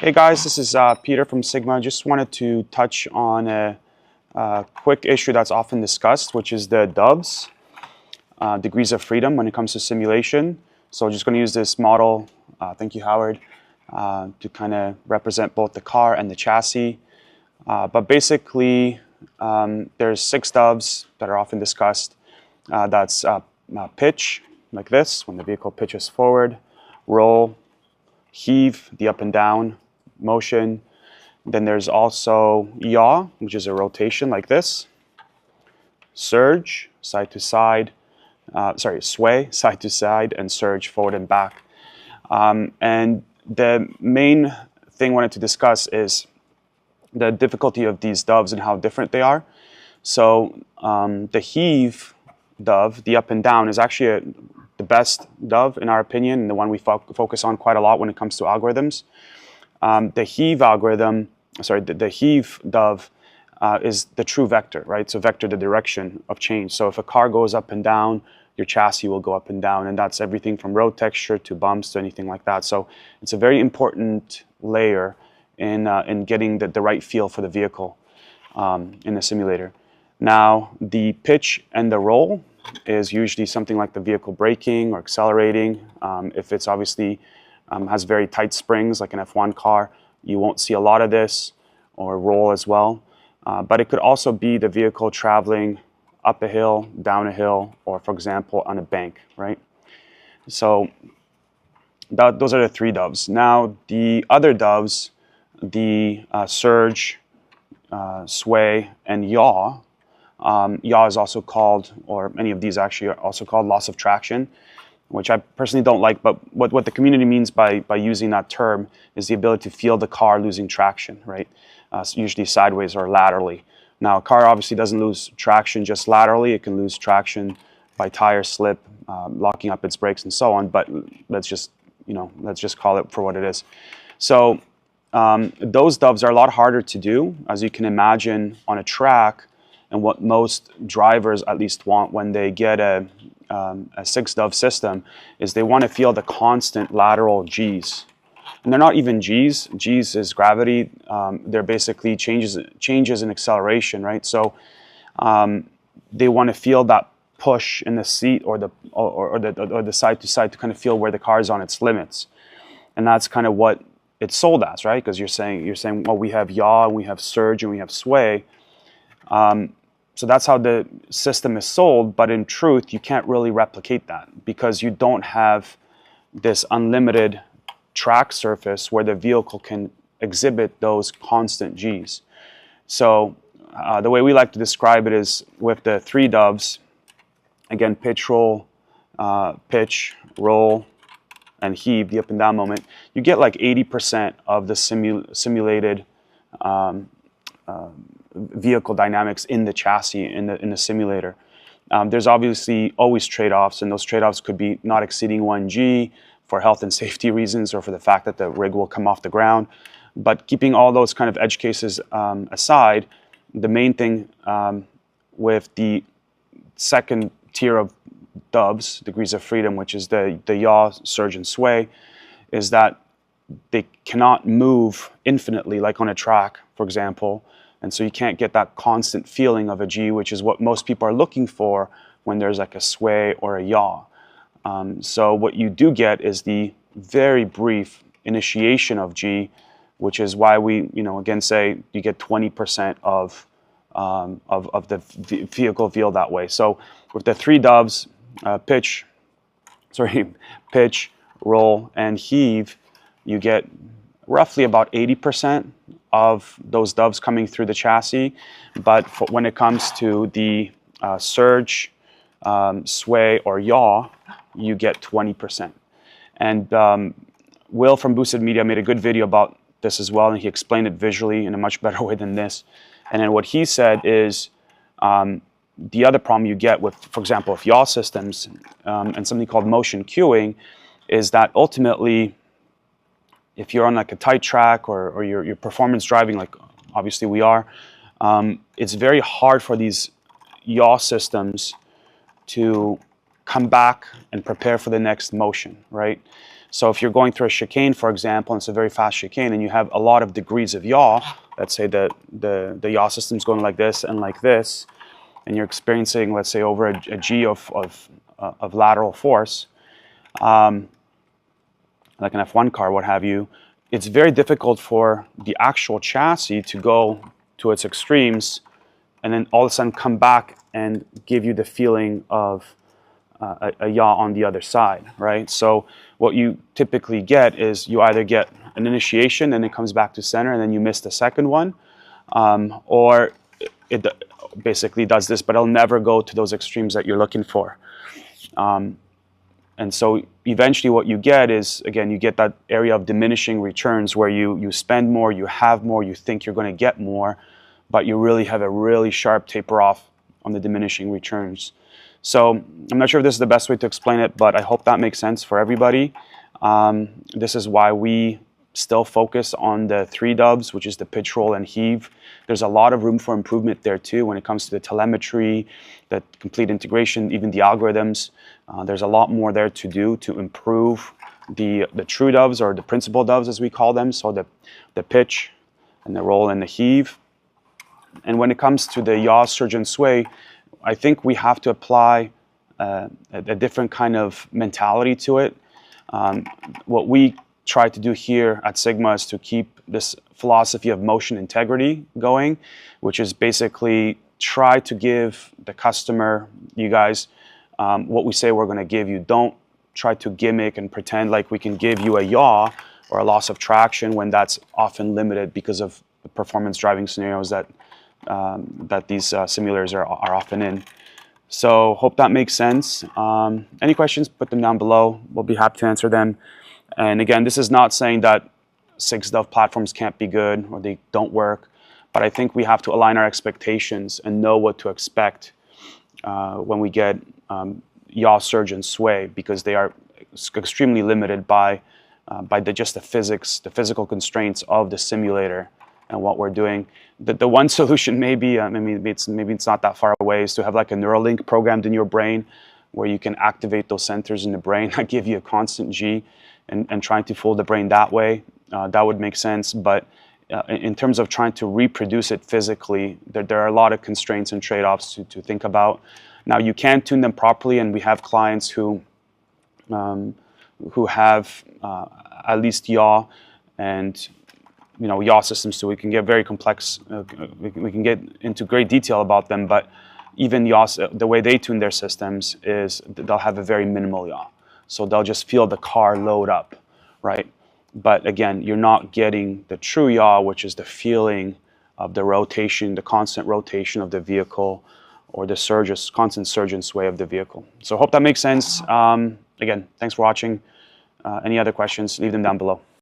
Hey guys, this is Peter from Sigma. Just wanted to touch on a quick issue that's often discussed, which is the doves, degrees of freedom when it comes to simulation. So just going to use this model, thank you Howard, to kind of represent both the car and the chassis. But basically, there's 6 doves that are often discussed. That's pitch, like this, when the vehicle pitches forward, roll, heave, the up and down motion. Then there's also yaw, which is a rotation like this, surge, side to side, sway, side to side, and surge forward and back. And the main thing I wanted to discuss is the difficulty of these doves and how different they are. So the heave dove, the up and down, is actually the best dove in our opinion, and the one we focus on quite a lot when it comes to algorithms. The heave algorithm, the heave dove is the true vector, right? So vector, the direction of change. So if a car goes up and down, your chassis will go up and down, and that's everything from road texture to bumps to anything like that. So it's a very important layer in getting the right feel for the vehicle in the simulator. Now, the pitch and the roll is usually something like the vehicle braking or accelerating. If it's obviously has very tight springs, like an F1 car, you won't see a lot of this, or roll as well. But it could also be the vehicle traveling up a hill, down a hill, or for example, on a bank, right? So those are the 3 doves. Now, the other doves, the surge, sway, and yaw. Yaw is also called, or many of these actually are also called, loss of traction, which I personally don't like, but what the community means by using that term is the ability to feel the car losing traction, right? Usually sideways or laterally. Now, a car obviously doesn't lose traction just laterally. It can lose traction by tire slip, locking up its brakes, and so on, but let's just call it for what it is. So those doves are a lot harder to do, as you can imagine, on a track. And what most drivers at least want when they get a 6-dove system is they want to feel the constant lateral G's. And they're not even G's. G's is gravity. They're basically changes in acceleration, right? So they want to feel that push in the seat or the side to side to kind of feel where the car is on its limits. And that's kind of what it's sold as, right? Because you're saying, well, we have yaw, and we have surge, and we have sway. So that's how the system is sold, but in truth, you can't really replicate that because you don't have this unlimited track surface where the vehicle can exhibit those constant G's. So the way we like to describe it is with the 3 doves, again, pitch, roll, and heave, the up and down moment, you get like 80% of the simulated vehicle dynamics in the chassis, in the simulator. There's obviously always trade-offs, and those trade-offs could be not exceeding 1G for health and safety reasons, or for the fact that the rig will come off the ground. But keeping all those kind of edge cases aside, the main thing with the second tier of doves, degrees of freedom, which is the yaw, surge, and sway, is that they cannot move infinitely like on a track, for example. And so you can't get that constant feeling of a G, which is what most people are looking for when there's like a sway or a yaw. So what you do get is the very brief initiation of G, which is why we, again say you get 20% of the vehicle feel that way. So with the 3 doves, pitch, roll, and heave, you get roughly about 80% of those doves coming through the chassis. But when it comes to the surge, sway, or yaw, you get 20%. And Will from Boosted Media made a good video about this as well, and he explained it visually in a much better way than this. And then what he said is the other problem you get with, for example, with yaw systems and something called motion cueing is that ultimately, if you're on like a tight track or you're performance driving, like obviously we are, it's very hard for these yaw systems to come back and prepare for the next motion, right? So if you're going through a chicane, for example, and it's a very fast chicane, and you have a lot of degrees of yaw, let's say the yaw system's going like this and like this, and you're experiencing, let's say, over a G of lateral force, like an F1 car, what have you, it's very difficult for the actual chassis to go to its extremes and then all of a sudden come back and give you the feeling of a yaw on the other side, right? So what you typically get is you either get an initiation and it comes back to center and then you miss the second one, or it basically does this, but it'll never go to those extremes that you're looking for. And so eventually what you get is, again, you get that area of diminishing returns where you spend more, you have more, you think you're going to get more, but you really have a really sharp taper off on the diminishing returns. So I'm not sure if this is the best way to explain it, but I hope that makes sense for everybody. This is why we still focus on the 3 dubs, which is the pitch, roll, and heave. There's a lot of room for improvement there too when it comes to the telemetry, the complete integration, even the algorithms. There's a lot more there to do to improve the true dubs, or the principal dubs as we call them, so the pitch and the roll and the heave. And when it comes to the yaw, surge, and sway, I think we have to apply a different kind of mentality to it. What we try to do here at Sigma is to keep this philosophy of motion integrity going, which is basically try to give the customer, you guys, what we say we're going to give you. Don't try to gimmick and pretend like we can give you a yaw or a loss of traction when that's often limited because of the performance driving scenarios that these simulators are often in. So hope that makes sense. Any questions, put them down below. We'll be happy to answer them. And again, this is not saying that 6DUV platforms can't be good or they don't work, but I think we have to align our expectations and know what to expect when we get yaw, surge, and sway, because they are extremely limited by just the physics, the physical constraints of the simulator and what we're doing. The one solution maybe, maybe it's not that far away, is to have like a Neuralink programmed in your brain where you can activate those centers in the brain that give you a constant G, and trying to fool the brain that way. That would make sense. But in terms of trying to reproduce it physically, there are a lot of constraints and trade-offs to think about. Now, you can tune them properly, and we have clients who have at least yaw and yaw systems, so we can get very complex. We can get into great detail about them, but even yaw, the way they tune their systems is they'll have a very minimal yaw. So they'll just feel the car load up, right? But again, you're not getting the true yaw, which is the feeling of the rotation, the constant rotation of the vehicle, or the constant surge and sway of the vehicle. So I hope that makes sense. Again, thanks for watching. Any other questions, leave them down below.